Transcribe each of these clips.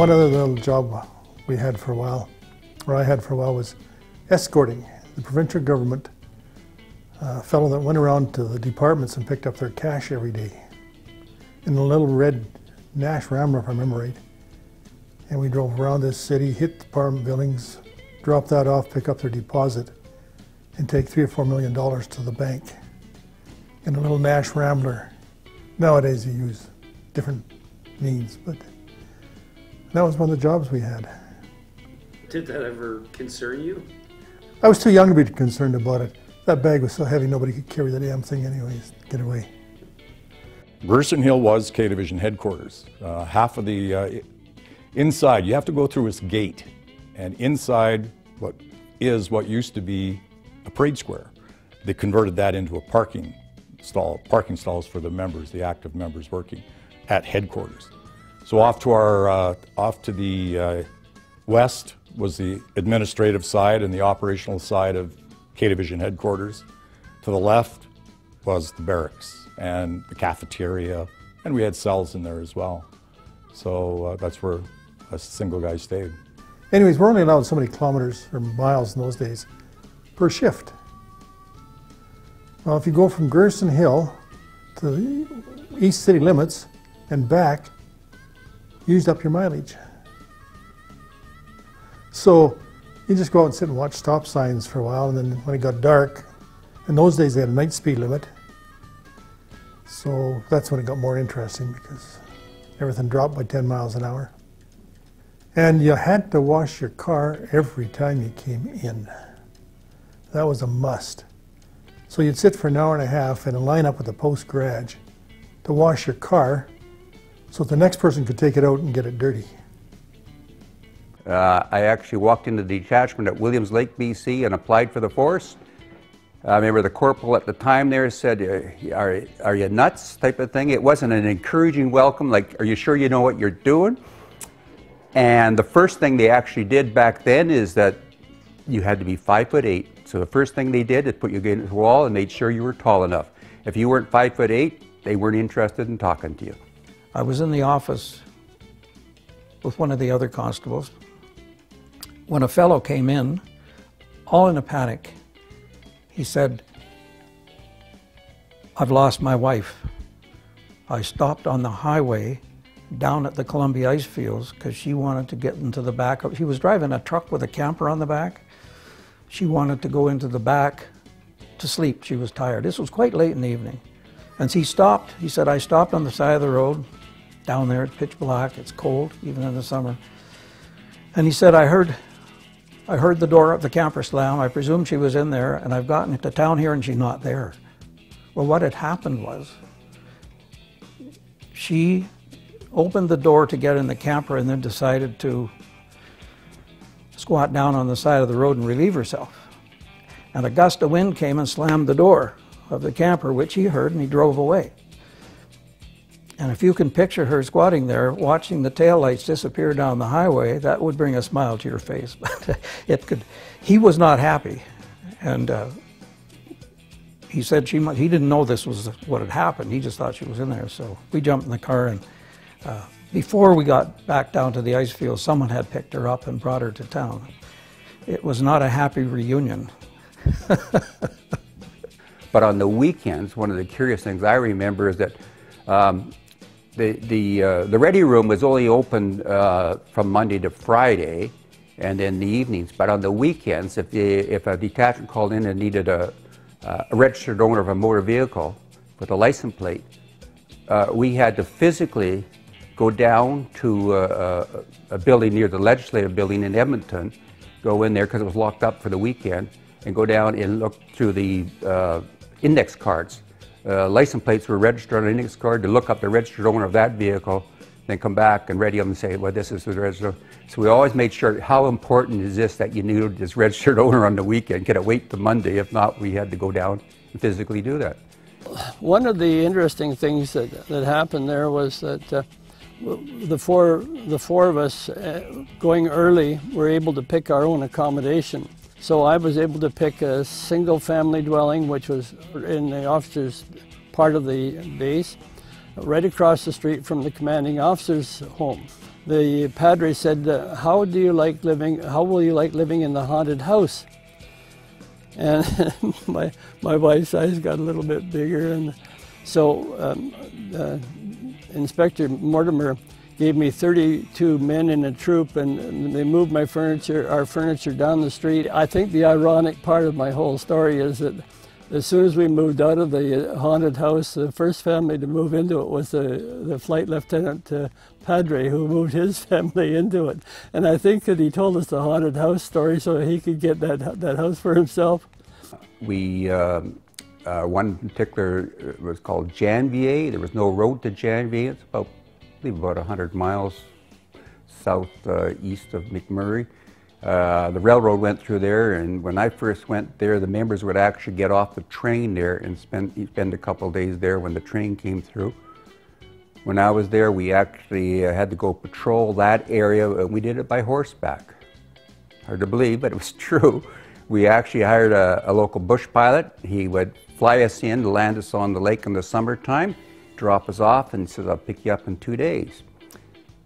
One other little job we had for a while, or I had for a while, was escorting the provincial government, a fellow that went around to the departments and picked up their cash every day in a little red Nash Rambler, if I remember right. And we drove around this city, hit department buildings, drop that off, pick up their deposit, and take $3 or $4 million to the bank in a little Nash Rambler. Nowadays you use different means, but that was one of the jobs we had. Did that ever concern you? I was too young to be concerned about it. That bag was so heavy nobody could carry the damn thing anyways, get away. Gerson Hill was K Division headquarters. Half of the inside, you have to go through this gate, and inside what used to be a parade square. They converted that into a parking stalls for the members, the active members working at headquarters. So off to the west was the administrative side and the operational side of K Division headquarters. To the left was the barracks and the cafeteria, and we had cells in there as well. So that's where a single guy stayed. Anyways, we're only allowed so many kilometers or miles in those days per shift. Well, if you go from Gerson Hill to the east city limits and back, you used up your mileage. So you just go out and sit and watch stop signs for a while, and then when it got dark, in those days they had a night speed limit. So that's when it got more interesting because everything dropped by 10 miles an hour. And you had to wash your car every time you came in. That was a must. So you'd sit for an hour and a half in a line up at the post garage to wash your car so the next person could take it out and get it dirty. I actually walked into the detachment at Williams Lake, BC and applied for the force. I remember the corporal at the time there said, are you nuts, type of thing. It wasn't an encouraging welcome, like, are you sure you know what you're doing? And the first thing they actually did back then is that you had to be 5'8". So the first thing they did is put you against the wall and made sure you were tall enough. If you weren't 5'8", they weren't interested in talking to you. I was in the office with one of the other constables when a fellow came in, all in a panic. He said, "I've lost my wife. I stopped on the highway down at the Columbia ice fields because she wanted to get into the back. She was driving a truck with a camper on the back. She wanted to go into the back to sleep. She was tired." This was quite late in the evening. And he stopped. He said, "I stopped on the side of the road. Down there, it's pitch black. It's cold, even in the summer." And he said, I heard the door of the camper slam. I presume she was in there, and I've gotten into town here and she's not there." Well, what had happened was she opened the door to get in the camper and then decided to squat down on the side of the road and relieve herself. And a gust of wind came and slammed the door of the camper, which he heard, and he drove away. And if you can picture her squatting there, watching the taillights disappear down the highway, that would bring a smile to your face. But he was not happy. And he said he didn't know this was what had happened. He just thought she was in there. So we jumped in the car, and before we got back down to the ice field, someone had picked her up and brought her to town. It was not a happy reunion. But on the weekends, one of the curious things I remember is that the ready room was only open from Monday to Friday, and in the evenings. But on the weekends, if a detachment called in and needed a registered owner of a motor vehicle with a license plate, we had to physically go down to a building near the legislative building in Edmonton, go in there because it was locked up for the weekend, and go down and look through the index cards. License plates were registered on an index card to look up the registered owner of that vehicle, then come back and ready them and say, well, this is the registered. So we always made sure, how important is this that you knew this registered owner on the weekend? Could it wait till Monday? If not, we had to go down and physically do that. One of the interesting things that happened there was that the four of us going early were able to pick our own accommodation. So I was able to pick a single family dwelling, which was in the officer's part of the base, right across the street from the commanding officer's home. the padre said, how will you like living in the haunted house? And my wife's eyes got a little bit bigger, and so Inspector Mortimer gave me 32 men in a troop, and they moved our furniture down the street. I think the ironic part of my whole story is that as soon as we moved out of the haunted house, the first family to move into it was the Flight Lieutenant Padre, who moved his family into it. And I think that he told us the haunted house story so he could get that house for himself. We, one particular was called Janvier. There was no road to Janvier. It's about, I believe, about 100 miles southeast of McMurray. The railroad went through there, and when I first went there, the members would actually get off the train there and spend a couple of days there when the train came through. When I was there, we actually had to go patrol that area, and we did it by horseback. Hard to believe, but it was true. We actually hired a local bush pilot. He would fly us in to land us on the lake in the summertime, drop us off, and said, I'll pick you up in 2 days.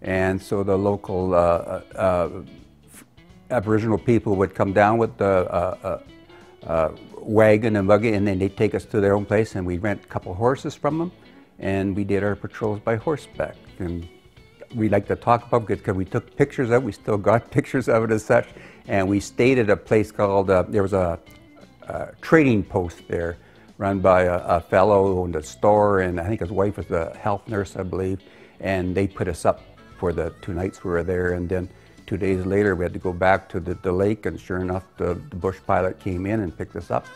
And so the local Aboriginal people would come down with the wagon and buggy, and then they'd take us to their own place, and we'd rent a couple horses from them, and we did our patrols by horseback. And we like to talk about it because we took pictures of it. We still got pictures of it as such, and we stayed at a place called, there was a trading post there run by a fellow who owned a store, and I think his wife was a health nurse, I believe, and they put us up for the 2 nights we were there. And then 2 days later, we had to go back to the lake, and sure enough, the bush pilot came in and picked us up.